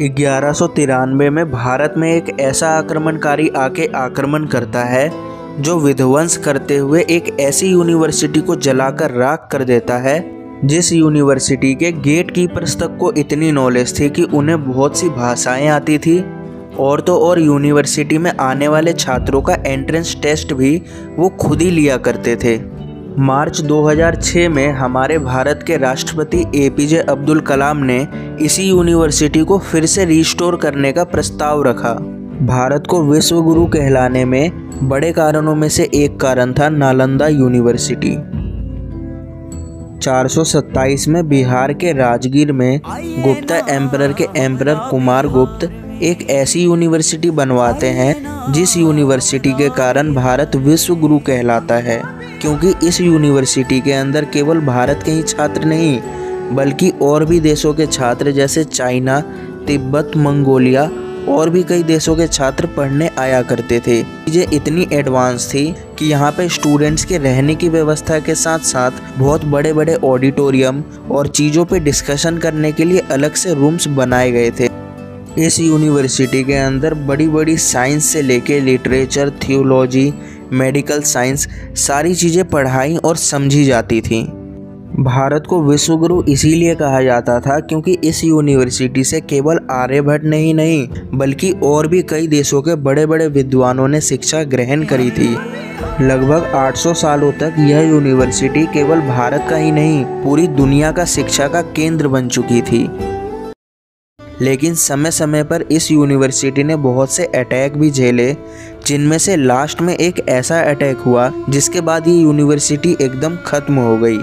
1193 में भारत में एक ऐसा आक्रमणकारी आके आक्रमण करता है जो विध्वंस करते हुए एक ऐसी यूनिवर्सिटी को जलाकर राख कर देता है जिस यूनिवर्सिटी के गेट कीपर्स तक को इतनी नॉलेज थी कि उन्हें बहुत सी भाषाएं आती थी और तो और यूनिवर्सिटी में आने वाले छात्रों का एंट्रेंस टेस्ट भी वो खुद ही लिया करते थे। मार्च 2006 में हमारे भारत के राष्ट्रपति एपीजे अब्दुल कलाम ने इसी यूनिवर्सिटी को फिर से रिस्टोर करने का प्रस्ताव रखा। भारत को विश्व गुरु कहलाने में बड़े कारणों में से एक कारण था नालंदा यूनिवर्सिटी। 427 में बिहार के राजगीर में गुप्ता एम्परर के एम्परर कुमार गुप्त एक ऐसी यूनिवर्सिटी बनवाते हैं जिस यूनिवर्सिटी के कारण भारत विश्व गुरु कहलाता है, क्योंकि इस यूनिवर्सिटी के अंदर केवल भारत के ही छात्र नहीं बल्कि और भी देशों के छात्र जैसे चाइना, तिब्बत, मंगोलिया और भी कई देशों के छात्र पढ़ने आया करते थे। चीज़ें इतनी एडवांस थी कि यहाँ पे स्टूडेंट्स के रहने की व्यवस्था के साथ साथ बहुत बड़े बड़े ऑडिटोरियम और चीज़ों पे डिस्कशन करने के लिए अलग से रूम्स बनाए गए थे। इस यूनिवर्सिटी के अंदर बड़ी बड़ी साइंस से लेके लिटरेचर, थियोलॉजी, मेडिकल साइंस सारी चीज़ें पढ़ाई और समझी जाती थी। भारत को विश्व गुरु इसीलिए कहा जाता था क्योंकि इस यूनिवर्सिटी से केवल आर्यभट्ट ने ही नहीं बल्कि और भी कई देशों के बड़े बड़े विद्वानों ने शिक्षा ग्रहण करी थी। लगभग 800 सालों तक यह यूनिवर्सिटी केवल भारत का ही नहीं पूरी दुनिया का शिक्षा का केंद्र बन चुकी थी। लेकिन समय समय पर इस यूनिवर्सिटी ने बहुत से अटैक भी झेले, जिनमें से लास्ट में एक ऐसा अटैक हुआ जिसके बाद ये यूनिवर्सिटी एकदम खत्म हो गई।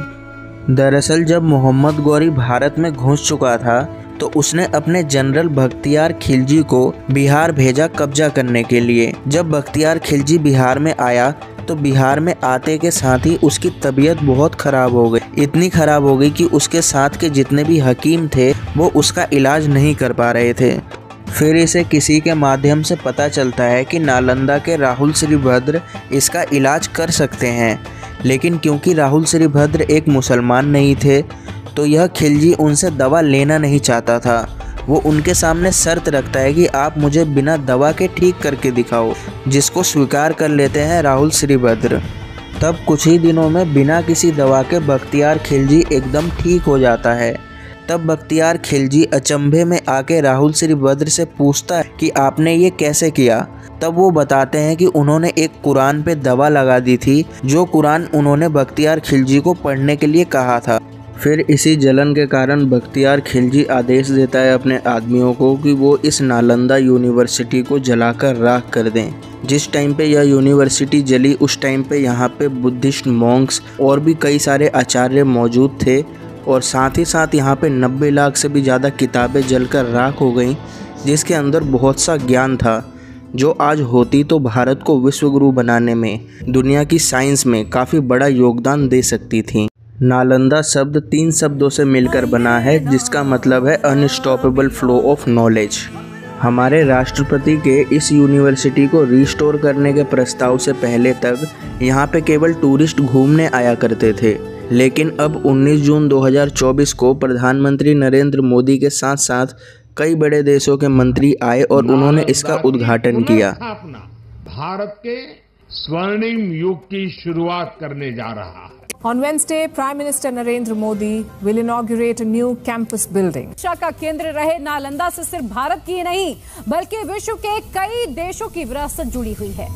दरअसल जब मोहम्मद गौरी भारत में घुस चुका था तो उसने अपने जनरल बख्तियार खिलजी को बिहार भेजा कब्जा करने के लिए। जब बख्तियार खिलजी बिहार में आया तो बिहार में आते के साथ ही उसकी तबीयत बहुत ख़राब हो गई। इतनी ख़राब हो गई कि उसके साथ के जितने भी हकीम थे वो उसका इलाज नहीं कर पा रहे थे। फिर इसे किसी के माध्यम से पता चलता है कि नालंदा के राहुल श्रीभद्र इसका इलाज कर सकते हैं, लेकिन क्योंकि राहुल श्रीभद्र एक मुसलमान नहीं थे तो यह खिलजी उनसे दवा लेना नहीं चाहता था। वो उनके सामने शर्त रखता है कि आप मुझे बिना दवा के ठीक करके दिखाओ, जिसको स्वीकार कर लेते हैं राहुल श्रीभद्र। तब कुछ ही दिनों में बिना किसी दवा के बख्तियार खिलजी एकदम ठीक हो जाता है। तब बख्तियार खिलजी अचंभे में आके राहुल श्रीभद्र से पूछता है कि आपने ये कैसे किया। तब वो बताते हैं कि उन्होंने एक कुरान पे दवा लगा दी थी, जो कुरान उन्होंने बख्तियार खिलजी को पढ़ने के लिए कहा था। फिर इसी जलन के कारण बख्तियार खिलजी आदेश देता है अपने आदमियों को कि वो इस नालंदा यूनिवर्सिटी को जलाकर राख कर दें। जिस टाइम पे यह यूनिवर्सिटी जली उस टाइम पे यहाँ पे बुद्धिस्ट मॉन्क्स और भी कई सारे आचार्य मौजूद थे और साथ ही साथ यहाँ पे 90 लाख से भी ज़्यादा किताबें जलकर राख हो गईं, जिसके अंदर बहुत सा ज्ञान था जो आज होती तो भारत को विश्व गुरु बनाने में, दुनिया की साइंस में काफ़ी बड़ा योगदान दे सकती थी। नालंदा शब्द 3 शब्दों से मिलकर बना है जिसका मतलब है अनस्टॉपेबल फ्लो ऑफ नॉलेज। हमारे राष्ट्रपति के इस यूनिवर्सिटी को रिस्टोर करने के प्रस्ताव से पहले तक यहाँ पे केवल टूरिस्ट घूमने आया करते थे, लेकिन अब 19 जून 2024 को प्रधानमंत्री नरेंद्र मोदी के साथ साथ कई बड़े देशों के मंत्री आए और उन्होंने इसका उद्घाटन किया। भारत के स्वर्णिम युग की शुरुआत करने जा रहा है। On Wednesday, Prime Minister Narendra Modi will inaugurate a new campus building. शिक्षा का केंद्र रहे नालंदा से सिर्फ भारत की नहीं बल्कि विश्व के कई देशों की विरासत जुड़ी हुई है।